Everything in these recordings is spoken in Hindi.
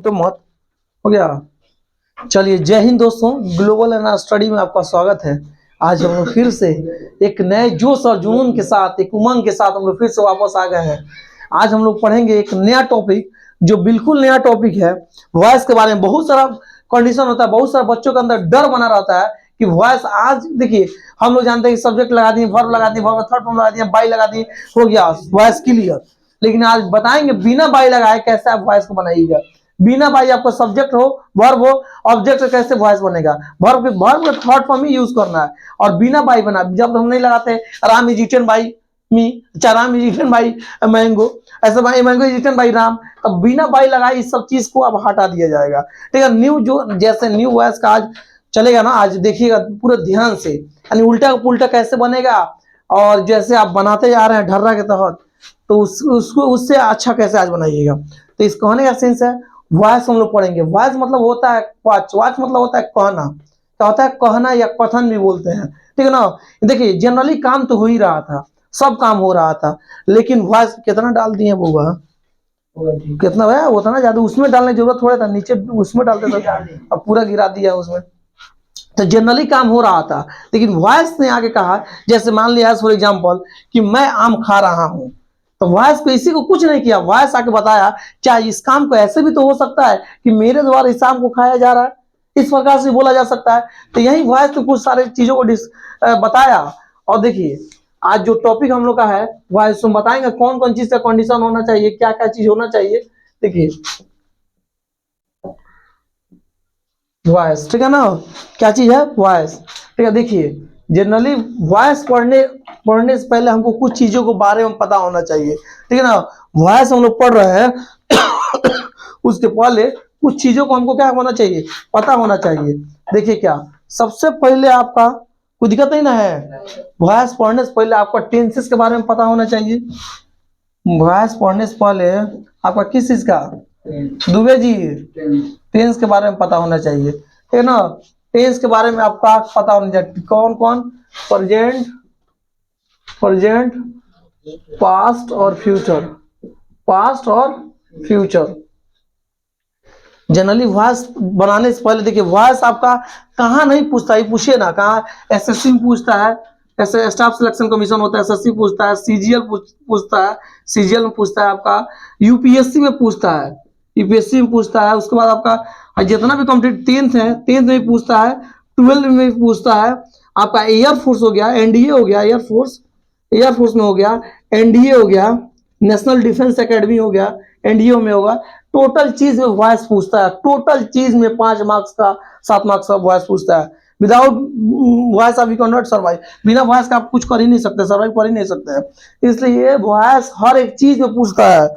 तो मत हो गया। चलिए, जय हिंद दोस्तों, ग्लोबल एना स्टडी में आपका स्वागत है। आज हम लोग फिर से एक नए जोश और जुनून के साथ, एक उमंग के साथ हम लोग फिर से वापस आ गए हैं। आज हम लोग पढ़ेंगे एक नया टॉपिक, जो बिल्कुल नया टॉपिक है। वॉइस के बारे में बहुत सारा कंडीशन होता है, बहुत सारे बच्चों के अंदर डर बना रहता है कि वॉइस, आज देखिए हम लोग जानते हैं कि सब्जेक्ट लगा दिए, वर्ब लगा दिए, वर्ब थर्ड फॉर्म लगा दिए, बाई लगा दिए, हो गया वॉइस क्लियर। लेकिन आज बताएंगे बिना बाई लगाए कैसे आप वॉइस को बनाइएगा। बिना बाई आपको सब्जेक्ट हो, वर्ब हो, ऑब्जेक्ट से कैसे वॉइस बनेगा। वर्ब का थर्ड फॉर्म ही यूज करना है और बिना बाई बना। जब हम नहीं लगाते Ram is eaten by me, Ram is eaten by mango, ऐसा भाई mango is eaten by Ram, तब बिना बाई लगाए इस सब चीज को अब हटा दिया जाएगा। ठीक है, न्यू जो जैसे न्यू वॉइस का आज चलेगा ना, आज देखिएगा पूरे ध्यान से, यानी उल्टा पुल्टा कैसे बनेगा, और जैसे आप बनाते जा रहे हैं ढर्रा के तहत, तो उसको उससे अच्छा कैसे आज बनाइएगा। तो इस कहने का सेंस है वॉइस हम लोग पढ़ेंगे। वॉइस मतलब होता है वाच, वाच मतलब होता है कहना, क्या होता है कहना या कथन भी बोलते हैं। ठीक है ना। देखिए जनरली काम तो हो ही रहा था, सब काम हो रहा था, लेकिन वॉइस कितना डाल दिए बुआ, कितना है वो था ना ज्यादा, उसमें डालने की जरूरत थोड़ा था, नीचे उसमें डालते थे, अब पूरा गिरा दिया उसमें। तो जनरली काम हो रहा था, लेकिन वॉइस ने आगे कहा, जैसे मान लिया फॉर एग्जांपल कि मैं आम खा रहा हूं, तो वॉइस को इसी को कुछ नहीं किया, वॉइस आके बताया क्या इस काम को ऐसे भी तो हो सकता है कि मेरे द्वारा इस आम को खाया जा रहा है, इस प्रकार से बोला जा सकता है। तो यही वॉइस ने कुछ सारे चीजों को बताया। और देखिए आज जो टॉपिक हम लोग का है वॉइस, हम बताएंगे कौन कौन चीज का कंडीशन होना चाहिए, क्या क्या चीज होना चाहिए। देखिए वॉइस, ठीक है ना, क्या चीज है वॉइस। ठीक है, देखिए जनरली वॉइस पढ़ने से पहले हमको कुछ चीजों के बारे में पता होना चाहिए। ठीक है ना, वॉइस हम लोग पढ़ रहे हैं उसके पहले कुछ चीजों को हमको क्या होना चाहिए, पता होना चाहिए। देखिए क्या सबसे पहले आपका कोई दिक्कत नहीं ना है, वॉइस पढ़ने से पहले आपका टेंसेस के बारे में पता होना चाहिए। वॉइस पढ़ने से पहले आपका किस चीज का, दुबे जी, टेंस के बारे में पता होना चाहिए। ठीक है ना, टेंस के बारे में आपका पता होना चाहिए। कौन कौन, प्रेजेंट, प्रेजेंट, पास्ट और फ्यूचर, पास्ट और फ्यूचर। जनरली वॉइस बनाने से पहले देखिए वॉइस आपका कहाँ नहीं पूछता, ये पूछिए ना, कहाँ एसएससी में पूछता है, ऐसे स्टाफ सिलेक्शन कमीशन होता है, एसएससी पूछता है, सीजीएल पूछता है, सीजीएल में पूछता है, आपका यूपीएससी में पूछता है, यूपीएससी में पूछता है। उसके बाद आपका जितना भी कंप्लीट टेंथ है, टेंथ में पूछता है, 12 में भी पूछता है। आपका एयरफोर्स हो गया, एनडीए हो गया, एयरफोर्स, एयरफोर्स में हो गया, एनडीए हो गया, नेशनल डिफेंस एकेडमी हो गया, एनडीए में होगा। टोटल चीज में वॉइस पूछता है, टोटल चीज में 5 मार्क्स का 7 मार्क्स का वॉइस पूछता है। विदाउट वॉइस आप यू कैन नॉट सर्वाइव, बिना वॉइस का आप कुछ कर ही नहीं सकते, सर्वाइव कर ही नहीं सकते हैं। इसलिए वॉइस हर एक चीज में पूछता है,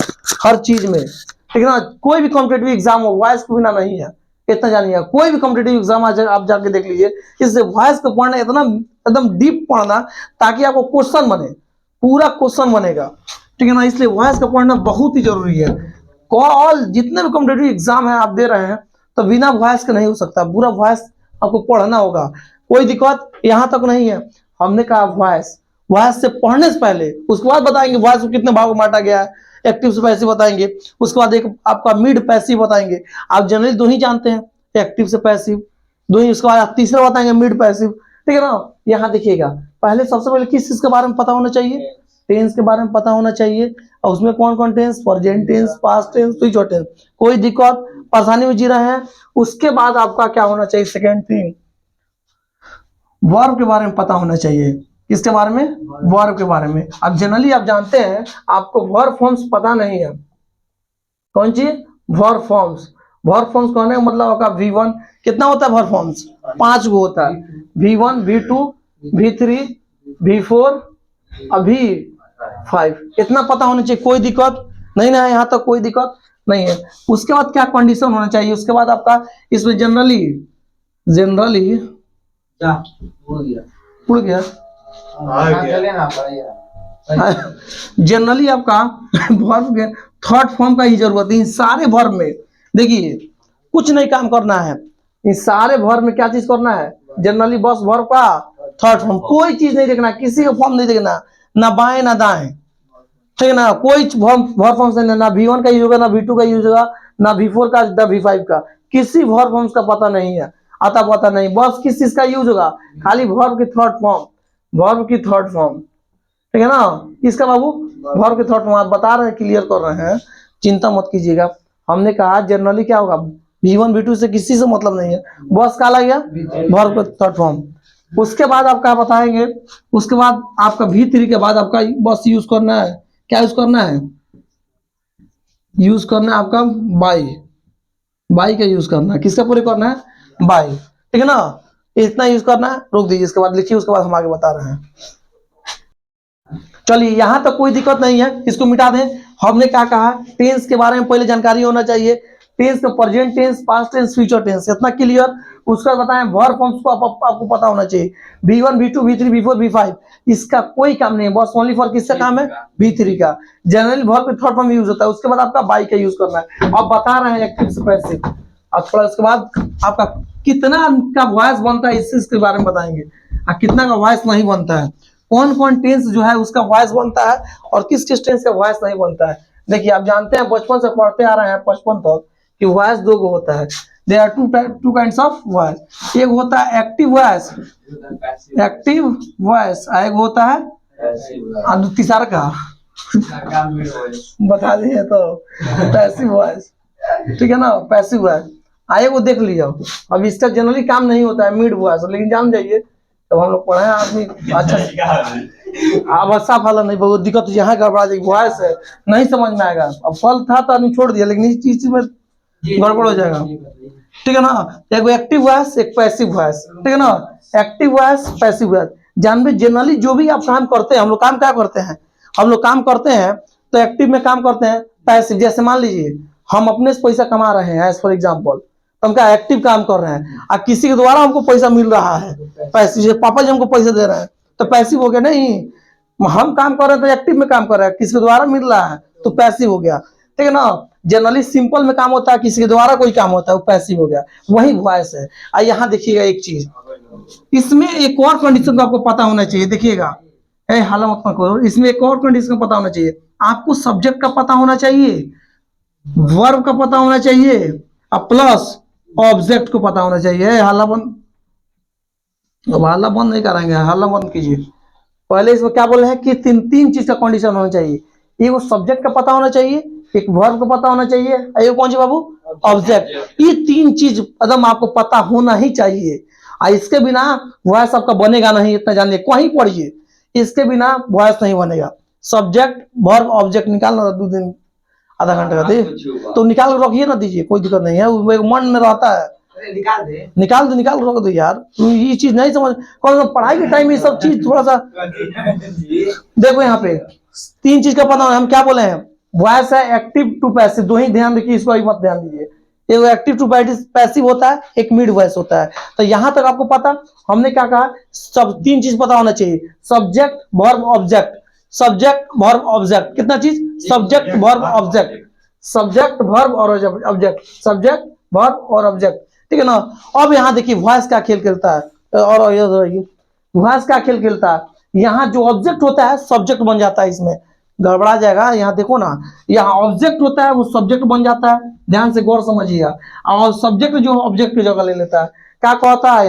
हर चीज में। ठीक है ना, कोई भी कॉम्पिटेटिव एग्जाम हो वॉइस के बिना नहीं है, इतना जानिए। कोई भी कॉम्पिटेटिव एग्जाम आज आप जाके देख लीजिए, इससे वॉइस को पढ़ना इतना एकदम डीप पढ़ना, ताकि आपको क्वेश्चन बने, पूरा क्वेश्चन बनेगा। ठीक है ना, इसलिए वॉइस का पढ़ना बहुत ही जरूरी है। कॉल जितने भी कॉम्पिटेटिव एग्जाम है आप दे रहे हैं, तो बिना वॉइस के नहीं हो सकता, पूरा वॉइस आपको पढ़ना होगा। कोई दिक्कत यहाँ तक नहीं है। हमने कहा वॉइस, वॉइस से पढ़ने से पहले, उसके बाद बताएंगे वॉइस को कितने भाग में बांटा गया है, एक्टिव से पैसिव बताएंगे, उसके बाद एक आपका मिड पैसिव बताएंगे। आप जनरली दो ही जानते हैं, एक्टिव से पैसिव दो ही, उसके बाद आप तीसरा बताएंगे मिड पैसिव। ठीक है ना, यहाँ देखिएगा पहले सबसे पहले किस चीज के बारे में पता होना चाहिए, टेंस के बारे में पता होना चाहिए। और उसमें कौन कौन tense, present tense, past tense, future tense. कोई दिक्कत परेशानी में जी रहे हैं, उसके बाद आपका क्या होना चाहिए, सेकेंड थिंग वर्ब के बारे में पता होना चाहिए। किसके बारे में, वर्ब के बारे में। अब जनरली आप जानते हैं आपको वर्ब फॉर्म्स पता नहीं है, कौन चीज, वर्ब फॉर्म्स। वर्ब फॉर्म्स कहने का मतलब आपका V1 कितना होता है, वर्ब फॉर्म्स 5 गो होता है, V1, V2, V3, V4 अभी 5, इतना पता होना चाहिए। कोई दिक्कत नहीं ना है, यहाँ तक कोई दिक्कत नहीं है। उसके बाद क्या कंडीशन होना चाहिए, उसके बाद आपका इसमें जनरली उड़ गया जनरली आपका वर्ब के थर्ड फॉर्म का ही जरूरत है इन सारे वर्ब में। देखिए कुछ नहीं काम करना है, इन सारे वर्ब में क्या चीज करना है, जनरली बस वर्ब का थर्ड फॉर्म, कोई चीज नहीं देखना, किसी का फॉर्म नहीं देखना, ना बाएं ना दाएं। ठीक है ना, कोई वर्ब फॉर्म से ना V1 का यूज होगा, ना V2 का यूज होगा, ना V4 का, ना V5 का, किसी वर्ब फॉर्म्स का पता नहीं है, आता पता नहीं। बस किस चीज का यूज होगा, खाली वर्ब की थर्ड फॉर्म, वर्ब की थर्ड फॉर्म, ठीक है ना। किसका बाबू, वर्ब की थर्ड फॉर्म। आप बता रहे हैं, क्लियर कर रहे हैं, चिंता मत कीजिएगा। हमने कहा जनरली क्या होगा, V1 V2 से किसी से मतलब नहीं है, बस क्या लग गया, वर्ब की थर्ड फॉर्म। उसके बाद आप क्या बताएंगे, उसके बाद आपका V3 के बाद आपका बस यूज करना है, क्या यूज करना है, यूज करना है आपका बाई, बाई का यूज करना है, किसका पूरे करना है, बाई, ठीक है ना। इतना यूज करना है, रोक दीजिए, इसके बाद लिखिए, उसके बाद हम आगे बता रहे हैं। चलिए यहां तक कोई दिक्कत नहीं है, इसको मिटा दें। हमने क्या कहा, टेंस के बारे में पहले जानकारी होना चाहिए, टेंस का present tense, past tense, future tense, इतना क्लियर। उसका बताएं वर्ब फॉर्म्स को आपको पता होना चाहिए, V1 V2 V3 V4 V5, इसका कोई काम नहीं है, बस ओनली फॉर किसका काम है, V3 का। Generally verb third form use होता है, उसके बाद आपका बाई का यूज करना है। अब बता रहे हैं एक्टिव से पैसिव। अब थोड़ा उसके बाद आपका कितना का वॉइस बनता है, इसके बारे में बताएंगे, कितना का वॉइस नहीं बनता है, कौन कौन टेंस जो है उसका वॉइस बनता है और किस किस टेंस का वॉइस नहीं बनता है। देखिए आप जानते हैं, बचपन से पढ़ते आ रहे हैं, बचपन तक, कि वॉइस दो गो होता है, there are two kinds of voice. एक होता है एक्टिव वॉइस, एक्टिव वॉइस, एक होता है तीसरा का बता दिए तो पैसिव वॉइस, ठीक है ना, पैसिव वॉइस। आए वो देख लिया। अब इसका जनरली काम नहीं होता है मिड वॉइस, लेकिन जान जाइए, तो हम लोग पढ़े हैं आदमी अच्छा। अब अच्छा फल नहीं, बहुत दिक्कत यहाँ गड़बड़ा जाएगी, वॉइस है नहीं समझ में आएगा। अब फल था तो आदमी छोड़ दिया, लेकिन इस चीज में गड़बड़ हो जाएगा, ठीक है ना। एक एक्टिव वॉइस, एक पैसिव वॉइस, ठीक है ना, एक्टिव वॉइस, पैसिव वॉइस। जानबे जनरली जो भी आप काम करते हैं, हम लोग काम क्या करते हैं, हम लोग काम करते हैं तो एक्टिव में काम करते हैं, पैसिव जैसे मान लीजिए हम अपने से पैसा कमा रहे हैं, एज फॉर एग्जाम्पल, तो हम क्या एक्टिव काम कर रहे हैं, और किसी के द्वारा हमको पैसा मिल रहा है, पैसिव, पापा जी हमको पैसा दे रहे हैं तो पैसिव हो गया। नहीं, हम काम कर रहे हैं तो एक्टिव में काम कर रहे हैं, किसी के द्वारा मिल रहा है तो पैसिव हो गया, ठीक है ना। जनरली सिंपल में काम होता है, किसी के द्वारा कोई काम होता है, वो पैसिव हो गया, वही वॉइस है। और यहाँ देखिएगा एक चीज, इसमें एक और कंडीशन को आपको पता होना चाहिए, देखिएगा, हाला मत करो, इसमें एक और कंडीशन पता होना चाहिए, आपको सब्जेक्ट का पता होना चाहिए, वर्ब का पता होना चाहिए, और प्लस ऑब्जेक्ट को पता होना चाहिए। हाला बंद, अब हाला बंद नहीं कराएंगे, हाला बंद कीजिए। पहले इसमें क्या बोले हैं कि तीन चीज का कंडीशन होना चाहिए, एक सब्जेक्ट का पता होना चाहिए, एक वर्ब का पता होना चाहिए, एक कौन सी बाबू, ऑब्जेक्ट। ये तीन चीज एकदम आपको पता होना ही चाहिए, और इसके बिना वॉइस आपका बनेगा नहीं, इतना जानिए, कहीं पढ़िए, इसके बिना वॉइस नहीं बनेगा। सब्जेक्ट वर्ब ऑब्जेक्ट निकालना 2 दिन आधा घंटे का दे तो निकाल के रखिए ना, दीजिए, कोई दिक्कत नहीं है, वो मन में रहता है, निकाल दे, निकाल रख दो यार, ये चीज नहीं समझ, कौन पढ़ाई के टाइम में सब चीज थोड़ा सा देखो। यहाँ पे 3 चीज का पता है, हम क्या बोले हैं, वॉइस है, एक्टिव टू पैसिव, दो ही ध्यान रखिए, इसको मत ध्यान दीजिए। एक एक्टिव टू पैसिव होता है, एक मिड वॉइस होता है। तो यहां तक आपको पता, हमने क्या कहा, सब 3 चीज पता होना चाहिए, subject verb object, subject verb object, कितना चीज, subject verb object, subject verb और ऑब्जेक्ट, सब्जेक्ट वर्ब और ऑब्जेक्ट, ठीक है ना। अब यहाँ देखिए वॉइस क्या खेल खेलता है, और वॉइस क्या खेल खेलता है, यहाँ जो ऑब्जेक्ट होता है सब्जेक्ट बन जाता है, इसमें गड़बड़ा जाएगा। यहाँ देखो ना, यहाँ ऑब्जेक्ट होता है वो सब्जेक्ट बन जाता है, ध्यान से गौर समझिएगा, और सब्जेक्ट जो ऑब्जेक्ट की जगह ले लेता है, क्या कहता है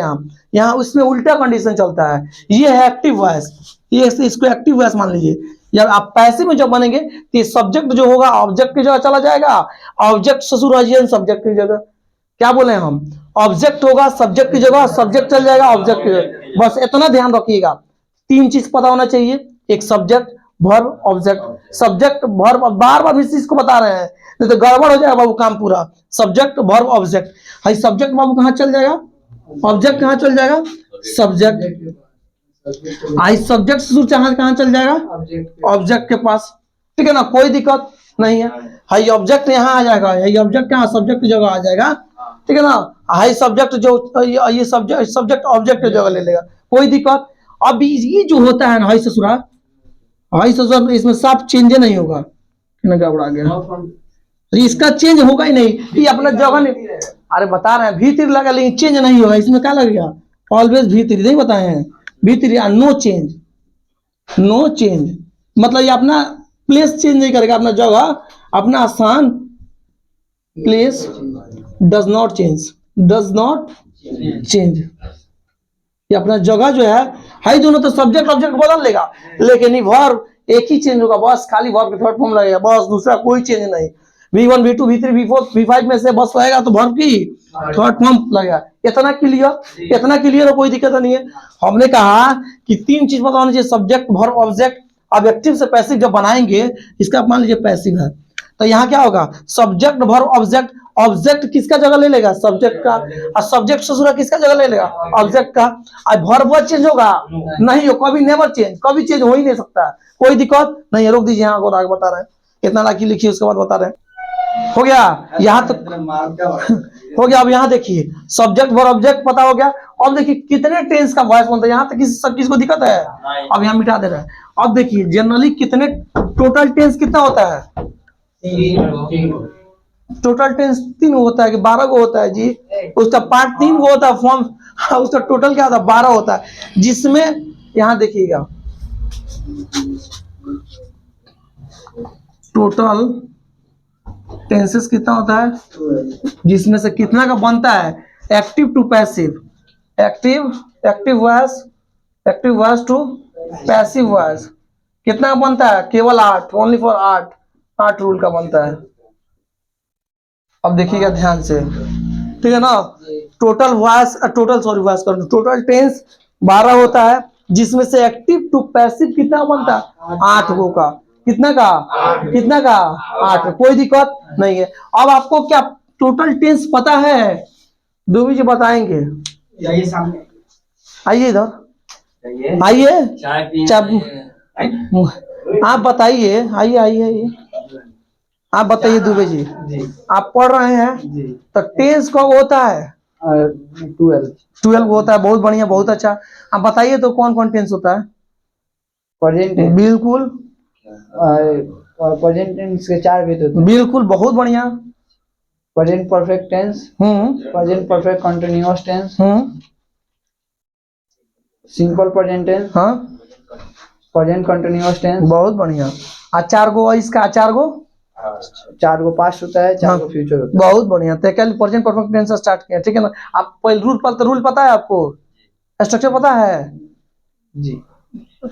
यहाँ उसमें उल्टा कंडीशन चलता है। ये है एक्टिव वॉइस, ये इसको एक्टिव वॉइस मान लीजिए। या आप पैसिव में जब बनेंगे तो सब्जेक्ट जो होगा ऑब्जेक्ट की जगह चला जाएगा, ऑब्जेक्ट ससुर सब्जेक्ट की जगह, क्या बोले हम, ऑब्जेक्ट होगा सब्जेक्ट की जगह, सब्जेक्ट चल जाएगा ऑब्जेक्ट की जगह। बस इतना ध्यान रखिएगा, 3 चीज पता होना चाहिए, एक subject verb object, subject verb, बार बार इस चीज को बता रहे हैं, नहीं तो गड़बड़ हो जाएगा बाबू काम पूरा। सब्जेक्ट वर्ब ऑब्जेक्ट, हाई सब्जेक्ट बाबू कहाँ चल जाएगा, ऑब्जेक्ट कहाँ चल जाएगा, सब्जेक्ट, आई सब्जेक्ट कहाँ चल जाएगा, ऑब्जेक्ट के पास, ठीक है ना, कोई दिक्कत नहीं है। हाई ऑब्जेक्ट यहाँ आ जाएगा, हाई ऑब्जेक्ट यहाँ सब्जेक्ट की जगह आ जाएगा, ठीक है ना। हाई सब्जेक्ट जो ये सब्जेक्ट ऑब्जेक्ट की जगह ले लेगा, कोई दिक्कत। अब ये जो होता है ना हाई ससुरा, हाई ससुरा, इसमें साफ चेंज नहीं होगा, गड़बड़ा गया, इसका चेंज होगा ही नहीं, ये अपना जगह नहीं। अरे बता रहे हैं V3 लगा, लेकिन चेंज नहीं होगा, इसमें क्या लगेगा, ऑलवेज V3, नहीं बताए हैं, V3 no change, no change, मतलब ये अपना प्लेस चेंज नहीं करेगा, अपना जगह, अपना स्थान please does not change, does not change. ये अपना जगह जो है ही दोनों, तो सब्जेक्ट ऑब्जेक्ट बदल लेगा, लेकिन ये वर्ब एक ही चेंज होगा, बस खाली वर्ब के थर्ड फॉर्म लगेगा, बस दूसरा कोई चेंज नहीं। V1 V2 V3 V4 V5 में से बस रहेगा तो वर्ब की थर्ड फॉर्म लगेगा। इतना क्लियर, इतना क्लियर, कोई दिक्कत नहीं है। हमने कहा कि तीन चीज पता होनी चाहिए, सब्जेक्ट वर्ब ऑब्जेक्ट। ऑब्जेक्टिव से पैसिव जब बनाएंगे, इसका मान लीजिए पैसिव है, तो यहाँ क्या होगा, सब्जेक्ट वर्ब ऑब्जेक्ट। ऑब्जेक्ट किसका जगह ले लेगा, सब्जेक्ट का, और सब्जेक्ट ससुरा किसका जगह ले लेगा, ऑब्जेक्ट का। और वर्ब चेंज होगा नहीं, हो कभी नेवर चेंज, कभी चेंज हो ही नहीं सकता, कोई दिक्कत नहीं है। रोक दीजिए, यहाँ को आगे बता रहे हैं, इतना लाखी लिखिए, उसके बाद बता रहे हैं। हो गया यहाँ तक, हो गया। अब यहाँ देखिए सब्जेक्ट वर्ब ऑब्जेक्ट पता हो गया। अब देखिए कितने टेंस का वॉइस बनता है, यहाँ तक सब किसको दिक्कत है, अब यहाँ मिटा दे रहा है। अब देखिए जनरली कितने टोटल टेंस कितना होता है, टोटल टेंस 3 होता है कि 12 को होता है जी, उसका पार्ट 3 को होता है फॉर्म, उसका टोटल क्या होता है 12 होता है, जिसमें यहाँ देखिएगा टोटल टेंसेस कितना होता है, जिसमें से कितना का बनता है active to passive, active voice to passive voice, कितना बनता है, केवल 8, ओनली फॉर 8 रूल का बनता है। अब देखिएगा ध्यान से, ठीक है ना। टोटल वॉइस, टोटल टेंस 12 होता है, जिसमें से एक्टिव टू पैसिव कितना बनता है 8 गो का, कितना का 8, कोई दिक्कत नहीं है। अब आपको क्या टोटल टेंस पता है, दूबी जी बताएंगे, आइए इधर, आइए आप बताइए, आइए आप बताइए दुबे जी, आप पढ़ रहे हैं तो टेंस कब होता है, 12 होता है, बहुत बढ़िया, बहुत अच्छा। आप बताइए तो कौन कौन टेंस होता है, प्रेजेंट, बिल्कुल प्रेजेंट टेंस के 4 भेद होते हैं, बिल्कुल, बहुत बढ़िया। Present perfect tense, present perfect continuous tense, simple present tense, हाँ प्रेजेंट कंटीन्यूअस टेंस, बहुत बढ़िया। चार गो इसका, 4 गो पास्ट होता है, 4 गो फ्यूचर होता बहुत बढ़िया। तो कल प्रेजेंट परफेक्ट टेंस स्टार्ट किया, ठीक है ना। आप पहले रूल पता है आपको, स्ट्रक्चर पता है है जी।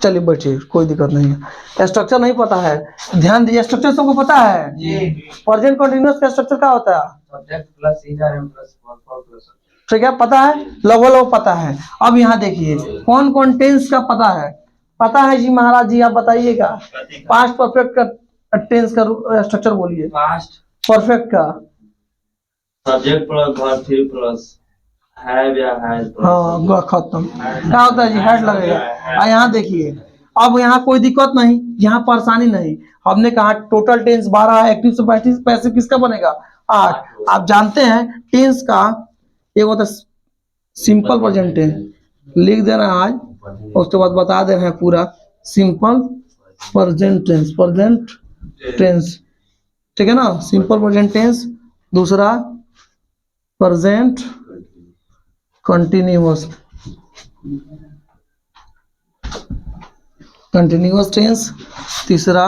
चलिए बैठिए, कोई दिक्कत नहीं है। स्ट्रक्चर नहीं पता है, ध्यान दीजिए, स्ट्रक्चर सबको पता है जी। प्रेजेंट कंटीन्यूअस का स्ट्रक्चर क्या होता है, सब्जेक्ट प्लस ईआर एम प्लस वर्ब प्लस, ठीक है, पता है, लगभग पता है। अब यहाँ देखिए कौन कौन टेंस का पता है जी महाराज जी, आप बताइएगा। पास्ट परफेक्ट का टेंस का स्ट्रक्चर बोलिए, पास्ट परफेक्ट का सब्जेक्ट प्लस वर्ब फिर प्लस हैव या हैज, हाँ खत्म, क्या होता है जी, हेड लगेगा। और यहाँ देखिए, अब यहाँ कोई दिक्कत नहीं, यहाँ परेशानी नहीं। हमने कहा टोटल टेंस 12 है, एक्टिव से पैसिव किसका बनेगा 8। आप जानते हैं टेंस का एक होता है सिंपल प्रेजेंट टेंस, लिख देना आज, उसके बाद बता दे रहे हैं पूरा। सिंपल प्रेजेंट टेंस, ठीक है ना, सिंपल प्रेजेंट टेंस। दूसरा प्रेजेंट कंटिन्यूअस टेंस। तीसरा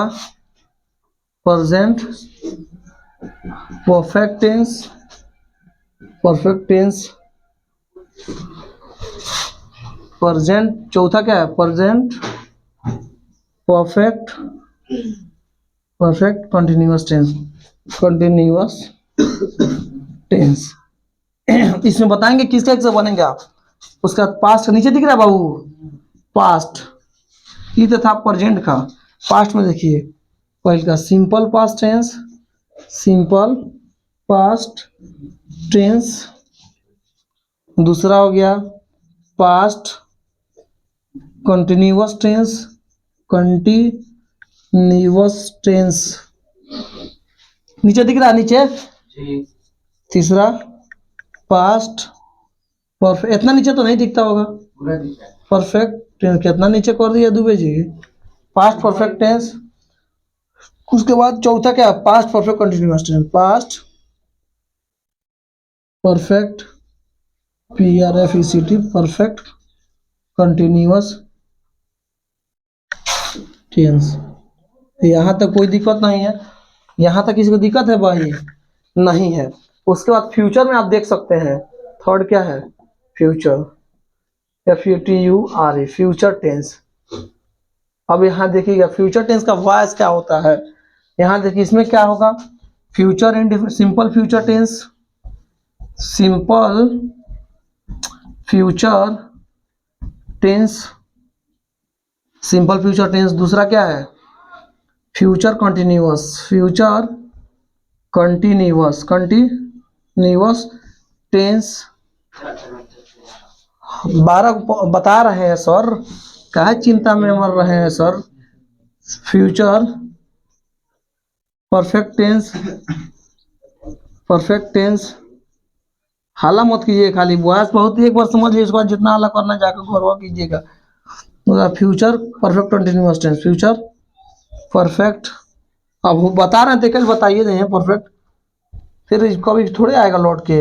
प्रेजेंट परफेक्ट टेंस। प्रेजेंट, चौथा क्या है, प्रेजेंट परफेक्ट कंटिन्यूअस टेंस। इसमें बताएंगे किसका से बनेंगे आप। उसका पास्ट का नीचे दिख रहा है बाबू, पास्ट, ये तो था प्रेजेंट का। पास्ट में देखिए पहले का सिंपल पास्ट टेंस, दूसरा हो गया पास्ट कंटिन्यूअस टेंस, नीचे दिख रहा है नीचे। तीसरा पास्ट परफेक्ट, इतना नीचे तो नहीं दिखता होगा, परफेक्ट टेंस कितना नीचे कर दिया Dubey ji, past perfect tense. उसके बाद चौथा क्या है, past perfect continuous tense, past perfect PRFECT perfect continuous tense. यहाँ तक कोई दिक्कत नहीं है, यहाँ तक किसी को दिक्कत है भाई, नहीं है। उसके बाद फ्यूचर में आप देख सकते हैं, थर्ड क्या है, फ्यूचर, FUTURE, फ्यूचर टेंस। अब यहाँ देखिएगा फ्यूचर टेंस का वॉइस क्या होता है, यहाँ देखिए इसमें क्या होगा, future indefinite, simple future tense, simple future tense, simple future tense. दूसरा क्या है, future continuous, future continuous, continuous tense. 12 बता रहे हैं सर, काहे चिंता में मर रहे हैं sir. Future perfect tense, perfect tense. हाला मत कीजिए, खाली वॉइस बहुत ही एक बार समझ लीजिए, उसके बाद जितना हाला करना जाकर घरवा कीजिएगा। Future perfect continuous tense, future perfect. अब वो बता रहे थे कल, बताइए नहीं है परफेक्ट, फिर कभी थोड़े आएगा लौट के।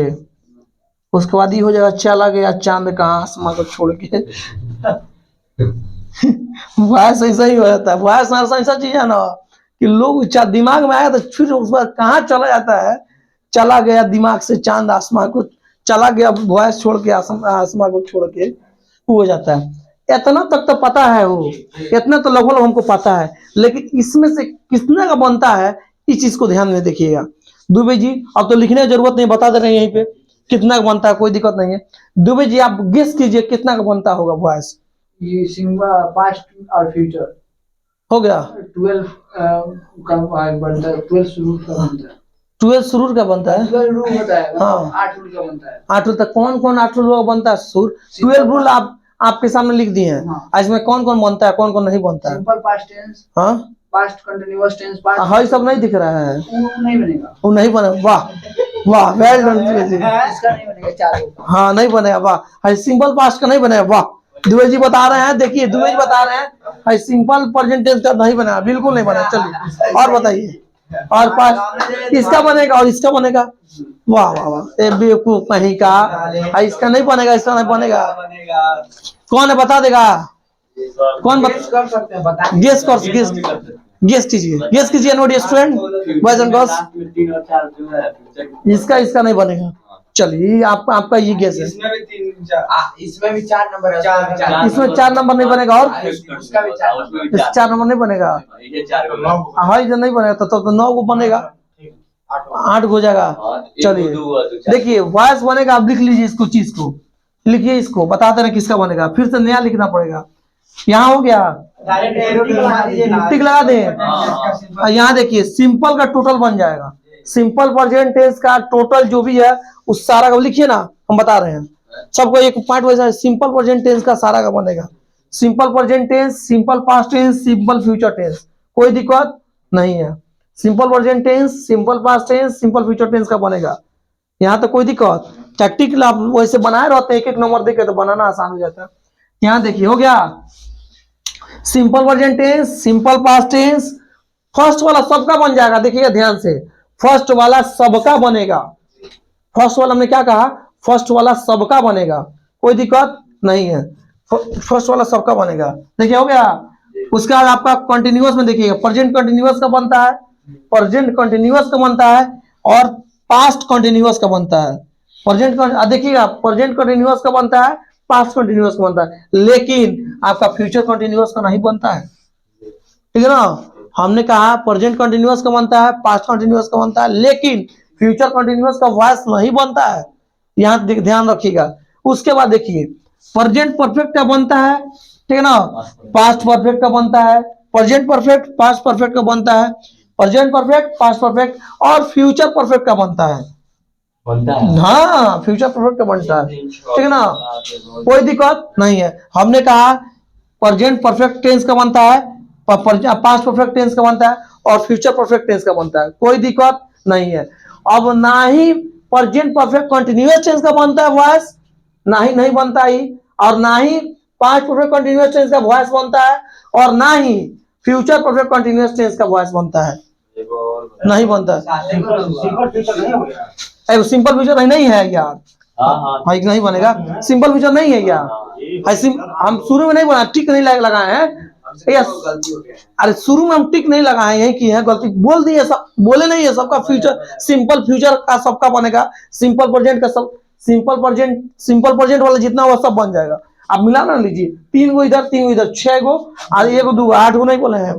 उसके बाद ही हो जाएगा चला गया चांद कहाँ आसमां को छोड़ के। वॉइस ऐसा ही हो जाता है, वॉइस ऐसा चीज है ना कि लोग दिमाग में आया तो फिर उस बार कहाँ चला जाता है, चला गया दिमाग से चांद आसमां को, चला गया वॉइस छोड़ के आसमां को छोड़ के, हो जाता है। इतना तक तो पता है, वो इतना तो लगभग हमको पता है, लेकिन इसमें से कितने का बनता है इस चीज को ध्यान में देखिएगा। दुबे जी अब तो लिखने की जरूरत नहीं, बता दे रहे हैं यहीं पे कितना का बनता है, कोई दिक्कत नहीं है। दुबे जी आप गेस कीजिए कितना का बनता होगा वॉइस। ये सिंगल पास्ट और फ्यूचर हो गया 12 का बनता है, 12 शुरू का बनता है, 12 सुरूर का बनता है। 12 रूल होता है, हाँ। 8 रूल का बनता है। 8 रूल तक कौन कौन 8 रूल का बनता है, सुर 12 रूल आप आपके सामने लिख दिए हैं। हाँ। इसमें कौन कौन बनता है, कौन कौन नहीं बनता है। सिंपल पास्ट टेंस, हाँ पास्ट कंटिन्यूअस टेंस, पास्ट हाँ, ये सब नहीं दिख रहा है, वो नहीं बनेगा, वो नहीं बने। वाह वाह, वेल डन। इसका नहीं बनेगा, 4 रूल। हाँ नहीं बनेगा, वाह। सिंपल पास्ट का नहीं बनेगा, वाह। दुबे जी बता रहे हैं, देखिए दुबे जी बता रहे हैं सिंपल प्रेजेंट टेंस का नहीं बना, बिल्कुल नहीं बना। चलिए और बताइए, और पास्ट इसका बनेगा और इसका बनेगा। वाह वाह वाह, ये बेवकूफ कहीं का, इसका नहीं बनेगा, इसका नहीं बनेगा। कौन है बता देगा, कौन कर सकते हैं, बता गेस कर, गेस कीजिए, गेस कीजिए note student, boys and girls. 3 और 4 जो है इसका नहीं बनेगा। चलिए आपका ये गेस है, इसमें भी 4 नंबर है, इसमें 4 नंबर नहीं बनेगा, और उसका भी 4 इस 4 नंबर नहीं बनेगा। ये 4 को हाँ ये नहीं बनेगा तो 9 को बनेगा, 8 हो जाएगा। चलिए देखिए वॉइस बनेगा, आप लिख लीजिए इसको, चीज को लिखिए, इसको बताते रहे किसका बनेगा, फिर से नया लिखना पड़ेगा। यहाँ हो गया, टिक लगा दें। यहाँ देखिए सिंपल का टोटल बन जाएगा, सिंपल प्रेजेंट टेंस का टोटल जो भी है उस सारा का लिखिए ना, हम बता रहे हैं सबको एक पार्ट वैसा। सिंपल प्रेजेंट टेंस का सारा का बनेगा, simple present tense, simple past tense, simple future tense, कोई दिक्कत नहीं है। Simple present tense, simple past tense, simple future tense का बनेगा, यहाँ तो कोई दिक्कत। टैक्टिकल आप वैसे बनाए रहते हैं, एक एक नंबर देके तो बनाना आसान हो जाता है। यहाँ देखिए हो गया simple present tense, simple past tense, first वाला सबका बन जाएगा। देखिएगा ध्यान से, फर्स्ट वाला सबका बनेगा, फर्स्ट वाला हमने क्या कहा, फर्स्ट वाला सबका बनेगा, कोई दिक्कत नहीं है, फर्स्ट वाला सबका बनेगा। देखिए हो गया। उसके बाद आपका कंटिन्यूअस में देखिएगा, प्रेजेंट कंटिन्यूअस का बनता है, प्रेजेंट कंटिन्यूअस का बनता है, और पास्ट कंटिन्यूअस का बनता है। प्रेजेंट देखिएगा, प्रेजेंट कंटिन्यूअस का बनता है, पास्ट कंटिन्यूअस का बनता है, लेकिन आपका फ्यूचर कंटिन्यूअस का नहीं बनता है, ठीक है ना। हमने कहा प्रेजेंट कंटिन्यूअस का बनता है, पास्ट कंटिन्यूअस का बनता है, लेकिन फ्यूचर कंटिन्यूअस का वॉइस नहीं बनता है, यहाँ ध्यान रखिएगा। उसके बाद देखिए प्रेजेंट परफेक्ट का बनता है, ठीक है ना, पास्ट परफेक्ट का बनता है, प्रेजेंट परफेक्ट पास्ट परफेक्ट का बनता है, प्रेजेंट परफेक्ट पास्ट परफेक्ट और फ्यूचर परफेक्ट का बनता है। हाँ फ्यूचर परफेक्ट का बनता है, ठीक है ना, कोई दिक्कत नहीं है। हमने कहा प्रेजेंट परफेक्ट टेंस का बनता है, पास्ट परफेक्ट टेंस का बनता है, और फ्यूचर परफेक्ट टेंस का बनता है, कोई दिक्कत नहीं है। अब ना ही प्रेजेंट परफेक्ट कंटिन्यूअस टेंस का बनता है वॉइस, ना ही नहीं बनता ही, और ना ही पास्ट परफेक्ट कंटिन्यूअस टेंस का वॉइस बनता है, और ना ही फ्यूचर परफेक्ट कंटिन्यूअस टेंस का वॉइस बनता है, नहीं बनता है। सिंपल फ्यूचर नहीं है यार, हाँ नहीं बनेगा, सिंपल फ्यूचर नहीं है यार। हम शुरू में नहीं बना, टिक नहीं लगाए हैं, हमसे यस। कोई गलती हो गया है। अरे शुरू में हम टिक नहीं लगाए, यही की है गलती, बोल दिए सब, बोले नहीं है सबका फ्यूचर, सिंपल फ्यूचर का सबका बनेगा, सिंपल प्रेजेंट का सब, सिंपल प्रेजेंट वाला जितना हुआ सब बन जाएगा। आप मिला ना लीजिए, 3 गो इधर 3 गो इधर, 6 गो और 1 2 8 गो नहीं बोले हैं,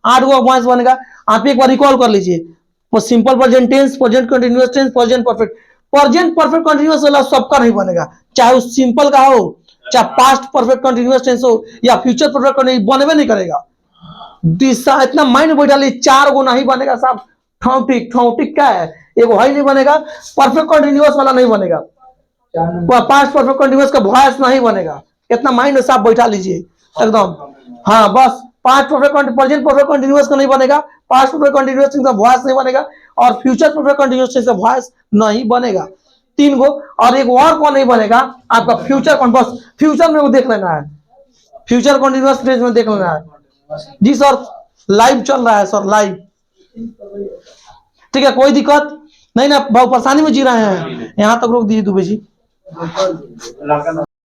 8 गो वॉइस बनेगा। आप एक बार रिकॉल कर लीजिए, simple present tense, present continuous tense, present perfect continuous वाला सबका नहीं बनेगा, चाहे वो सिंपल का हो, चाहे पास्ट परफेक्ट कंटिन्यूअस टेंस हो या फ्यूचर परफेक्ट कंटिन्यूअस, बनवे नहीं करेगा। दिशा इतना माइंड बैठा ली, 4 गो नहीं बनेगा साहब, ठौटिक क्या है, एगो है नहीं बनेगा, परफेक्ट कंटिन्यूअस वाला नहीं बनेगा, 4 नंबर पास्ट परफेक्ट कंटिन्यूअस का वॉइस नहीं बनेगा। इतना माइंड साफ बैठा लीजिए एकदम। हाँ बस, past perfect present perfect continuous का नहीं बनेगा, पास्ट परफेक्ट कंटिन्यूअस का वॉइस नहीं बनेगा और फ्यूचर परफेक्ट कंटिन्यूअस का वॉइस नहीं बनेगा। 3 गो, और एक और कौन नहीं बनेगा आपका, फ्यूचर, बस फ्यूचर में वो देख लेना है, फ्यूचर कंटिन्यूअस टेंस में देख लेना है। जी सर, लाइव चल रहा है सर, लाइव, ठीक है, कोई दिक्कत नहीं ना, बहुत परेशानी में जी रहे हैं, यहाँ तक रोक दीजिए दुबे जी।